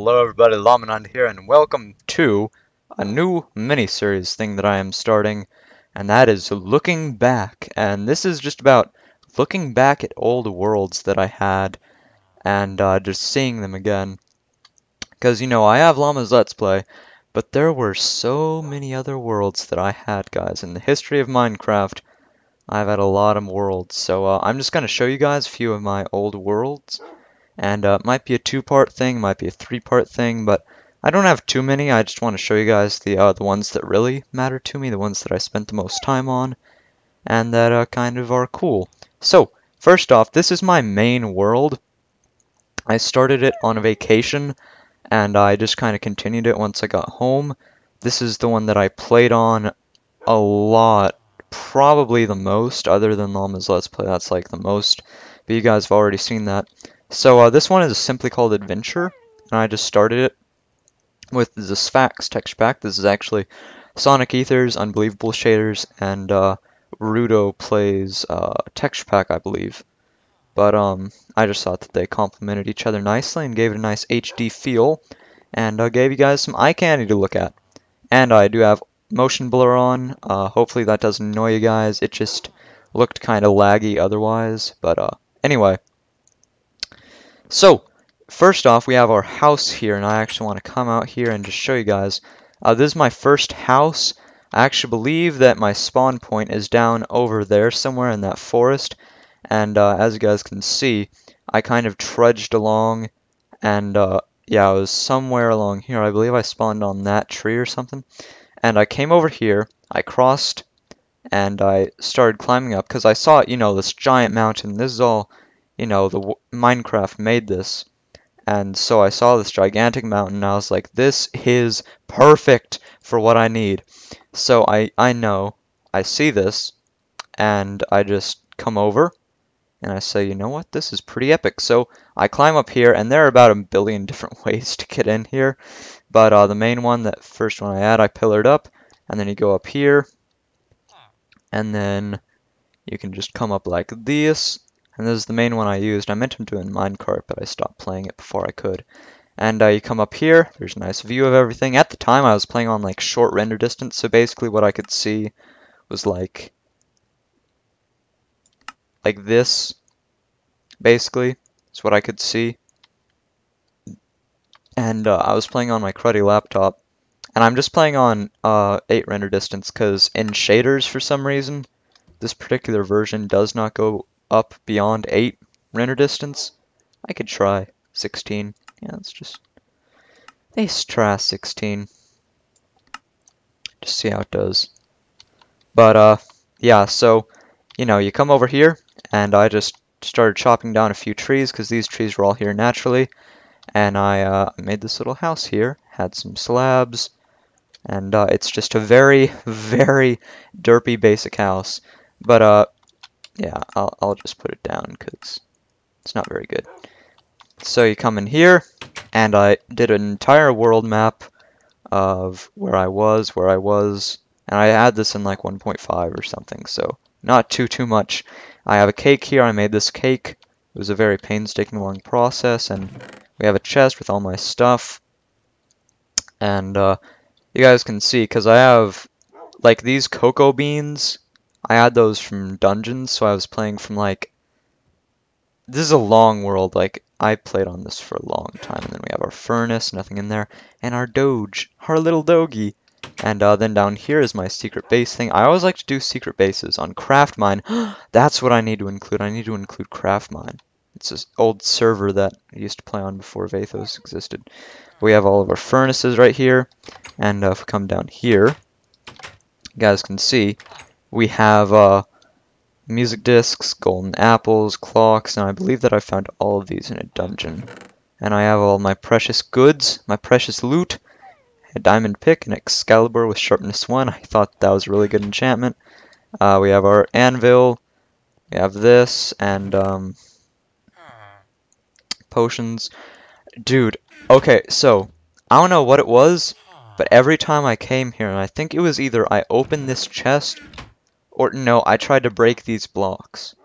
Hello everybody, Laminand here, and welcome to a new mini-series thing that I am starting, and that is Looking Back. And this is just about looking back at old worlds that I had, and just seeing them again. Because, I have Llama's Let's Play, but there were so many other worlds that I had, guys. In the history of Minecraft, I've had a lot of worlds, so I'm just going to show you guys a few of my old worlds. And it might be a two-part thing, might be a three-part thing, but I don't have too many. I just want to show you guys the ones that really matter to me, the ones that I spent the most time on, and that kind of are cool. So, first off, this is my main world. I started it on a vacation, and I just kind of continued it once I got home. This is the one that I played on a lot, probably the most, other than Llama's Let's Play. That's like the most, but you guys have already seen that. So this one is simply called Adventure, and I just started it with the Sphax texture pack. This is actually Sonic Ether's Unbelievable Shaders and Rudo Plays texture pack, I believe. But I just thought that they complemented each other nicely and gave it a nice HD feel, and gave you guys some eye candy to look at. And I do have motion blur on. Hopefully that doesn't annoy you guys. It just looked kind of laggy otherwise. But anyway. So, first off, we have our house here, and I actually want to come out here and just show you guys. This is my first house. I actually believe that my spawn point is down over there somewhere in that forest, and as you guys can see, I kind of trudged along, and yeah, I was somewhere along here. I believe I spawned on that tree or something, and I came over here, I crossed, and I started climbing up, because I saw, this giant mountain. This is all... the Minecraft made this, and so I saw this gigantic mountain, and I was like, this is perfect for what I need. So I know, I see this, and I just come over, and I say, you know what, this is pretty epic. So I climb up here, and there are about a billion different ways to get in here, but the main one, that first one I had, I pillared up, and then you go up here, and then you can just come up like this. And this is the main one I used. I meant to do it in Minecraft, but I stopped playing it before I could. And you come up here, there's a nice view of everything. At the time, I was playing on like short render distance, so basically what I could see was like this, basically. That's what I could see. And I was playing on my cruddy laptop. And I'm just playing on 8 render distance, because in shaders, for some reason, this particular version does not go up beyond 8 render distance. I could try 16. Yeah, let's try 16. Just see how it does. But yeah, so you come over here, and I just started chopping down a few trees because these trees were all here naturally, and I made this little house here. Had some slabs, and it's just a very, very derpy basic house. But yeah, I'll just put it down because it's not very good. So you come in here, and I did an entire world map of where I was, and I had this in like 1.5 or something, so not too much. I have a cake here. I made this cake. It was a very painstaking long process, and we have a chest with all my stuff. And you guys can see, because I have like these cocoa beans. I had those from dungeons, so I was playing from like, this is a long world, like I played on this for a long time, and then we have our furnace, nothing in there, and our doge, our little dogie, and then down here is my secret base thing. I always like to do secret bases on Craftmine. That's what I need to include. I need to include Craftmine. It's this old server that I used to play on before Vathos existed. We have all of our furnaces right here, and if we come down here, you guys can see, we have music discs, golden apples, clocks, and I believe that I found all of these in a dungeon. And I have all my precious goods, my precious loot, a diamond pick, an Excalibur with sharpness 1. I thought that was a really good enchantment. We have our anvil, we have this, and potions. Dude, okay, so, I don't know what it was, but every time I came here, and I think it was either I opened this chest, or no, I tried to break these blocks.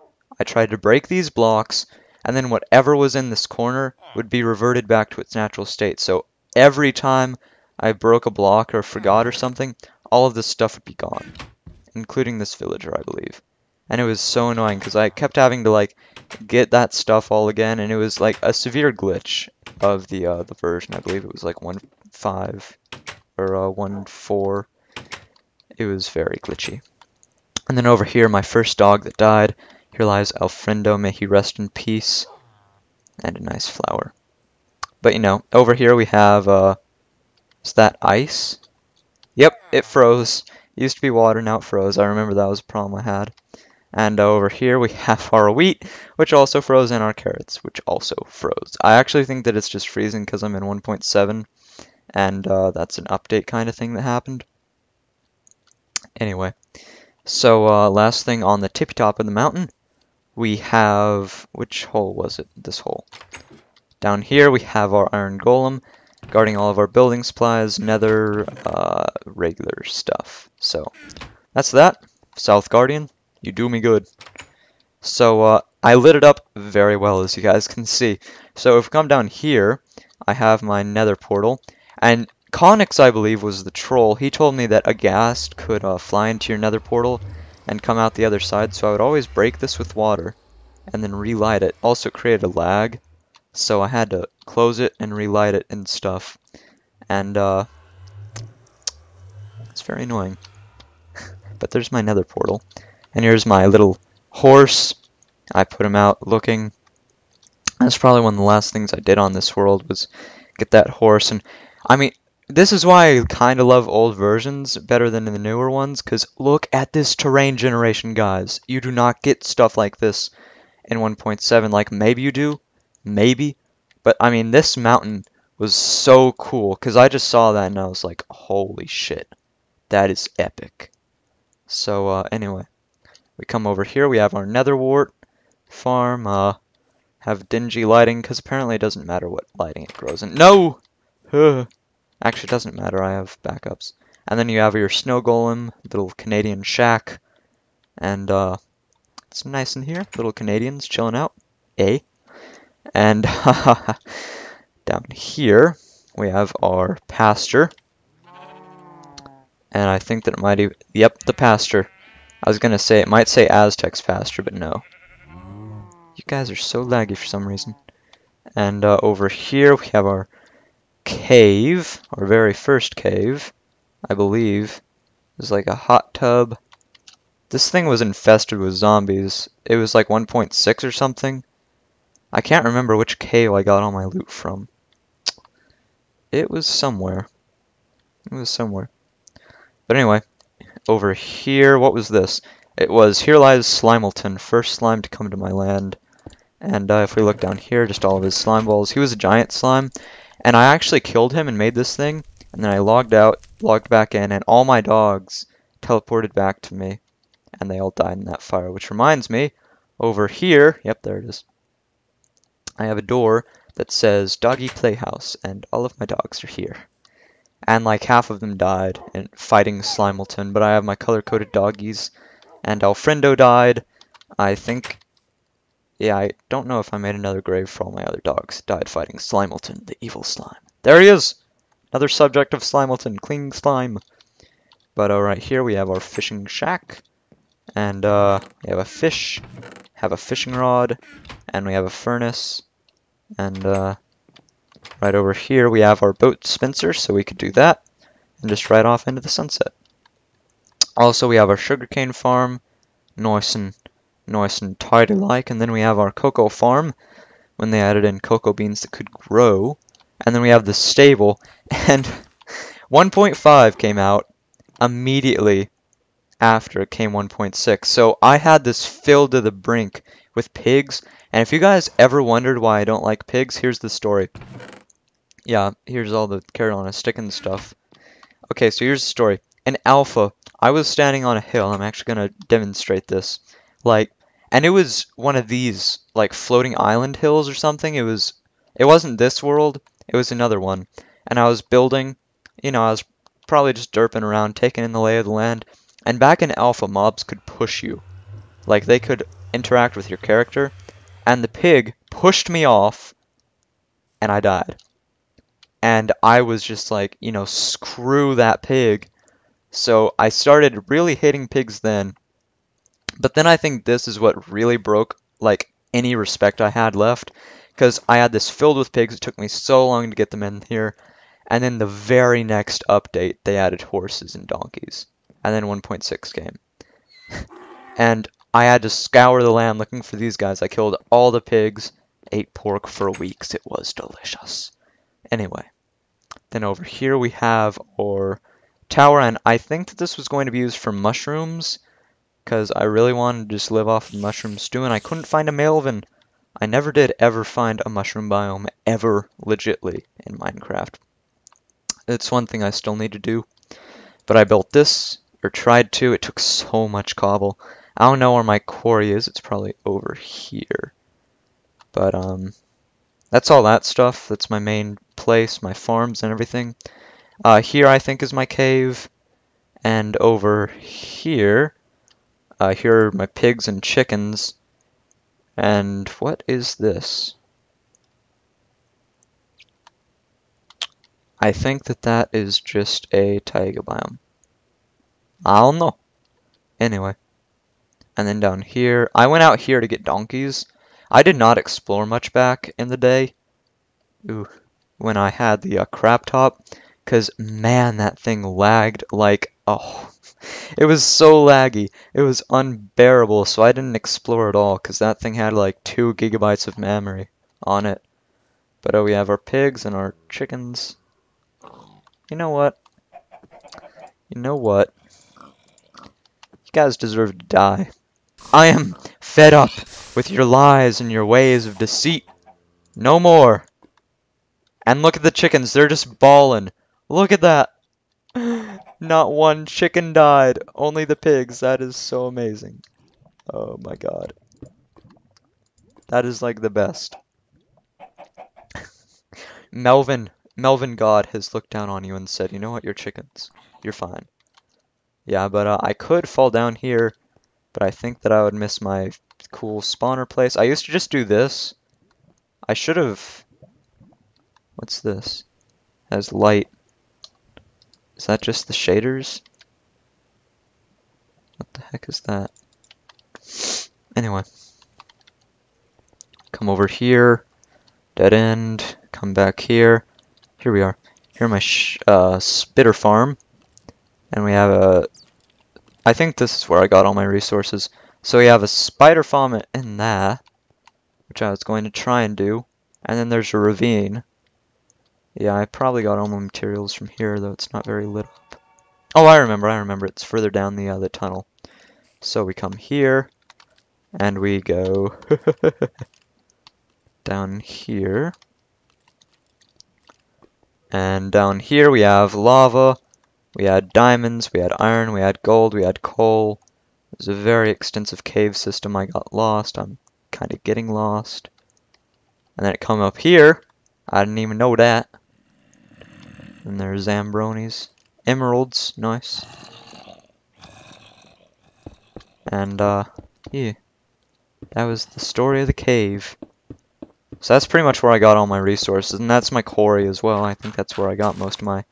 and then whatever was in this corner would be reverted back to its natural state. So every time I broke a block or forgot or something, all of this stuff would be gone, including this villager, I believe. And it was so annoying because I kept having to like get that stuff all again, and it was like a severe glitch of the version. I believe it was like 1.5 or 1.4. It was very glitchy. And then over here, my first dog that died. Here lies Alfredo, may he rest in peace. And a nice flower. But you know, over here we have, is that ice? Yep, it froze. It used to be water, now it froze. I remember that was a problem I had. And over here we have our wheat, which also froze, and our carrots, which also froze. I actually think that it's just freezing because I'm in 1.7, and that's an update kind of thing that happened. Anyway, so last thing on the tippy top of the mountain, we have, which hole was it? This hole. Down here we have our iron golem guarding all of our building supplies, nether, regular stuff. So that's that. South Guardian, you do me good. So I lit it up very well, as you guys can see. So if we come down here, I have my nether portal, and Connix, I believe, was the troll. He told me that a ghast could fly into your nether portal and come out the other side, so I would always break this with water and then relight it. Also created a lag, so I had to close it and relight it and stuff. And it's very annoying. But there's my nether portal. And here's my little horse. I put him out looking. That's probably one of the last things I did on this world was get that horse. And I mean, this is why I kind of love old versions better than the newer ones, because look at this terrain generation, guys. You do not get stuff like this in 1.7. Like, maybe you do, maybe. But, I mean, this mountain was so cool, because I just saw that and I was like, holy shit, that is epic. So, anyway, we come over here, we have our nether wart farm, have dingy lighting, because apparently it doesn't matter what lighting it grows in. No! Actually, it doesn't matter, I have backups. And then you have your snow golem, little Canadian shack, and it's nice in here, little Canadians chilling out, eh? And down here, we have our pasture, and I think that it might even, yep, the pasture. I was gonna say, it might say Aztec's pasture, but no. You guys are so laggy for some reason. And over here, we have our cave, our very first cave, I believe. There's like a hot tub. This thing was infested with zombies. It was like 1.6 or something. I can't remember which cave I got all my loot from. It was somewhere. It was somewhere. But anyway, over here, what was this? It was Here Lies Slimelton, first slime to come to my land. And if we look down here, just all of his slime balls. He was a giant slime. And I actually killed him and made this thing, and then I logged out, logged back in, and all my dogs teleported back to me, and they all died in that fire, which reminds me, over here, yep, there it is, I have a door that says Doggy Playhouse, and all of my dogs are here. And like half of them died in fighting Slimelton, but I have my color-coded doggies, and Alfredo died, I think. Yeah, I don't know if I made another grave for all my other dogs. Died fighting Slimelton, the evil slime. There he is! Another subject of Slimelton, clinging slime. But right here we have our fishing shack. And we have a fish, have a fishing rod, and we have a furnace. And right over here we have our boat dispenser, so we could do that. And just ride off into the sunset. Also we have our sugarcane farm, nice and tidy like, and then we have our cocoa farm when they added in cocoa beans that could grow, and then we have the stable, and 1.5 came out immediately after it came 1.6, so I had this filled to the brink with pigs, and if you guys ever wondered why I don't like pigs, here's the story. Yeah, here's all the carrot on a stick and stuff. Okay, so here's the story. In Alpha, I was standing on a hill. I'm actually going to demonstrate this. Like, and it was one of these, like, floating island hills or something. It wasn't this world. It was another one. And I was building, you know, I was probably just derping around, taking in the lay of the land. And back in Alpha, mobs could push you. Like, they could interact with your character. And the pig pushed me off, and I died. And I was just like, you know, screw that pig. So I started really hating pigs then. But then I think this is what really broke, like, any respect I had left. Because I had this filled with pigs. It took me so long to get them in here. And then the very next update, they added horses and donkeys. And then 1.6 came. And I had to scour the land looking for these guys. I killed all the pigs, ate pork for weeks. It was delicious. Anyway, then over here we have our tower, and I think that this was going to be used for mushrooms, because I really wanted to just live off of mushroom stew, and I couldn't find a Melvin. I never did ever find a mushroom biome, ever, legitly, in Minecraft. It's one thing I still need to do, but I built this, or tried to. It took so much cobble. I don't know where my quarry is. It's probably over here. But, that's all that stuff. That's my main place, my farms and everything. Here I think is my cave. And over here, here are my pigs and chickens. And what is this? I think that that is just a taiga biome. I don't know. Anyway. And then down here, I went out here to get donkeys. I did not explore much back in the day. Ooh, when I had the crab top. Because, man, that thing lagged like, oh, it was so laggy. It was unbearable, so I didn't explore at all, because that thing had like 2 gigabytes of memory on it. But we have our pigs and our chickens. You know what? You know what? You guys deserve to die. I am fed up with your lies and your ways of deceit. No more. And look at the chickens, they're just bawling. Look at that. Not one chicken died, only the pigs. That is so amazing. Oh my god. That is like the best. Melvin God has looked down on you and said, you know what, you're chickens. You're fine. Yeah, but I could fall down here, but I think that I would miss my cool spawner place. I used to just do this. I should have... What's this? It has light. Is that just the shaders? What the heck is that? Anyway. Come over here. Dead end. Come back here. Here we are. Here my spitter farm. And we have a... I think this is where I got all my resources. So we have a spider farm in that, which I was going to try and do. And then there's a ravine. Yeah, I probably got all my materials from here, though it's not very lit up. Oh, I remember. It's further down the tunnel. So we come here, and we go down here. And down here we have lava, we had diamonds, we had iron, we had gold, we had coal. It was a very extensive cave system. I got lost. I'm kind of getting lost. And then it come up here. I didn't even know that. And there's Zambronis. Emeralds, nice. And, yeah. That was the story of the cave. So that's pretty much where I got all my resources, and that's my quarry as well. I think that's where I got most of my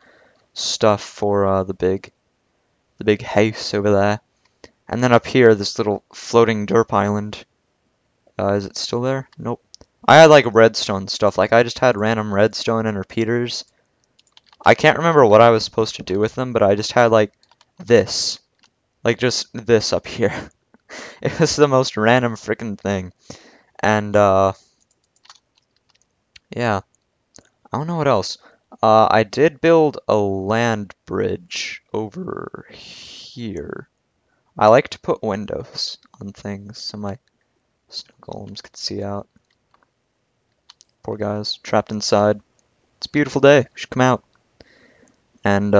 stuff for the big house over there. And then up here, this little floating derp island. Is it still there? Nope. I had like redstone stuff. Like I just had random redstone and repeaters. I can't remember what I was supposed to do with them, but I just had like this. Like just this up here. It was the most random freaking thing. And yeah. I don't know what else. I did build a land bridge over here. I like to put windows on things so my snow golems could see out. Poor guys, trapped inside. It's a beautiful day. We should come out. And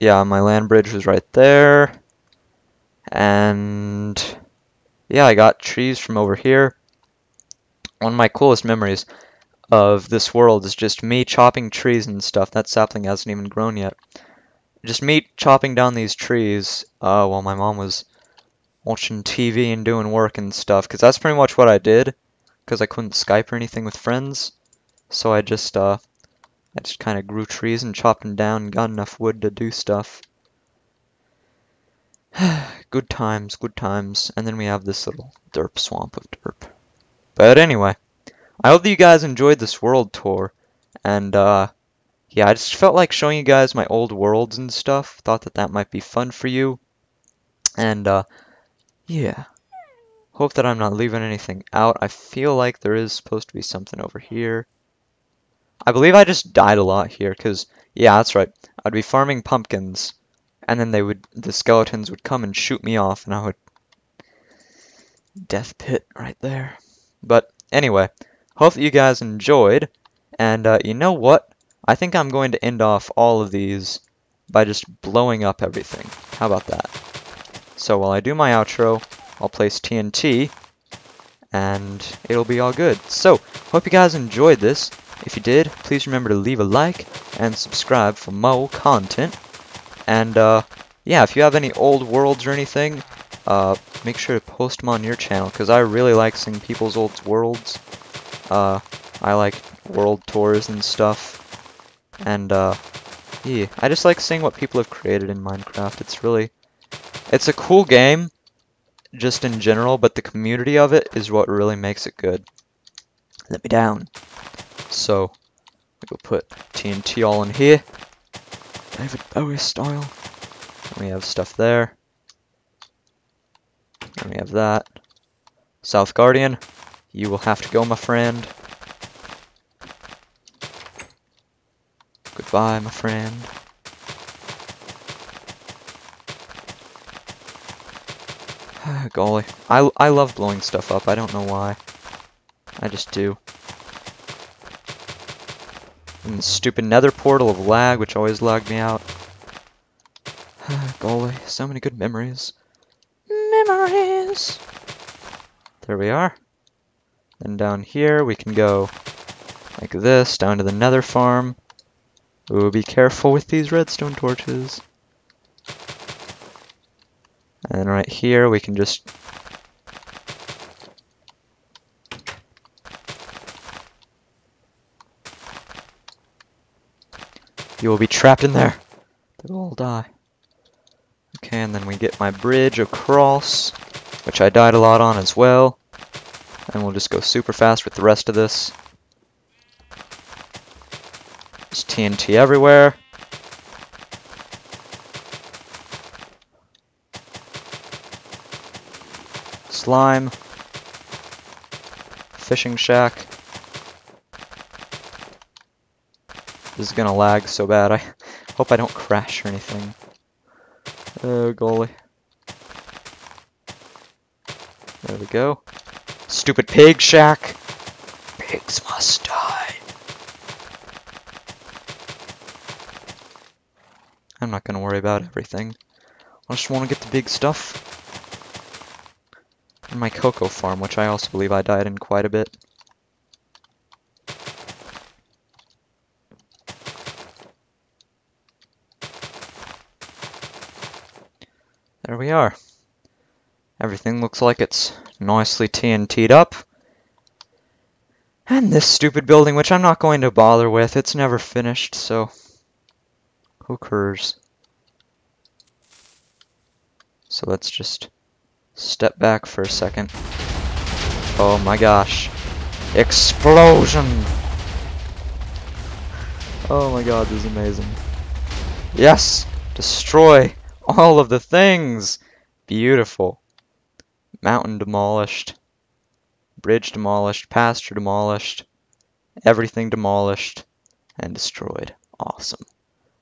yeah, my land bridge was right there. And yeah, I got trees from over here. One of my coolest memories of this world is just me chopping trees and stuff. That sapling hasn't even grown yet. Just me chopping down these trees while my mom was watching TV and doing work and stuff. Because that's pretty much what I did. because I couldn't Skype or anything with friends. So I just kind of grew trees and chopped them down and got enough wood to do stuff. Good times, good times. And then we have this little derp swamp of derp. But anyway, I hope that you guys enjoyed this world tour. And yeah, I just felt like showing you guys my old worlds and stuff. Thought that that might be fun for you. And yeah. Hope that I'm not leaving anything out. I feel like there is supposed to be something over here. I believe I just died a lot here, because, yeah, that's right. I'd be farming pumpkins, and then the skeletons would come and shoot me off, and I would... Death pit right there. But, anyway, hope that you guys enjoyed, and you know what? I think I'm going to end off all of these by just blowing up everything. How about that? So while I do my outro, I'll place TNT, and it'll be all good. So, hope you guys enjoyed this. If you did, please remember to leave a like and subscribe for more content. And, yeah, if you have any old worlds or anything, make sure to post them on your channel, because I really like seeing people's old worlds. I like world tours and stuff. And, yeah, I just like seeing what people have created in Minecraft. It's a cool game, just in general, but the community of it is what really makes it good. Let me down. So, we'll put TNT all in here. David Bowie style. And we have stuff there. And we have that. South Guardian, you will have to go, my friend. Goodbye, my friend. Golly. I love blowing stuff up. I don't know why. I just do. And the stupid nether portal of lag, which always lagged me out. Golly, so many good memories. Memories! There we are. Then down here we can go like this, down to the nether farm. Ooh, be careful with these redstone torches. And right here we can just... You will be trapped in there. They will all die. Okay, and then we get my bridge across, which I died a lot on as well. And we'll just go super fast with the rest of this. There's TNT everywhere. Slime. Fishing shack. This is gonna lag so bad. I hope I don't crash or anything. Oh, golly. There we go. Stupid pig shack. Pigs must die. I'm not gonna worry about everything. I just want to get the big stuff. And my cocoa farm, which I also believe I died in quite a bit. There we are. Everything looks like it's nicely TNT'd up. And this stupid building, which I'm not going to bother with, it's never finished, so who cares? So let's just step back for a second. Oh my gosh. Explosion! Oh my god, this is amazing. Yes! Destroy all of the things! Beautiful. Mountain demolished. Bridge demolished. Pasture demolished. Everything demolished and destroyed. Awesome.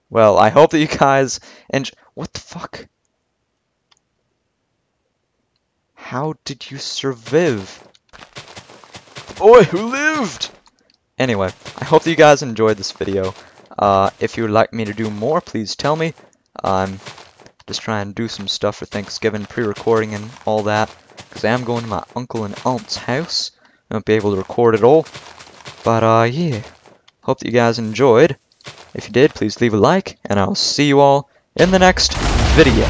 Well, I hope that you guys what the fuck? How did you survive? The boy who lived! Anyway, I hope that you guys enjoyed this video. If you would like me to do more, please tell me. I'm just trying to do some stuff for Thanksgiving, pre-recording and all that, because I am going to my uncle and aunt's house. I won't be able to record it all. But, yeah. Hope that you guys enjoyed. If you did, please leave a like, and I'll see you all in the next video.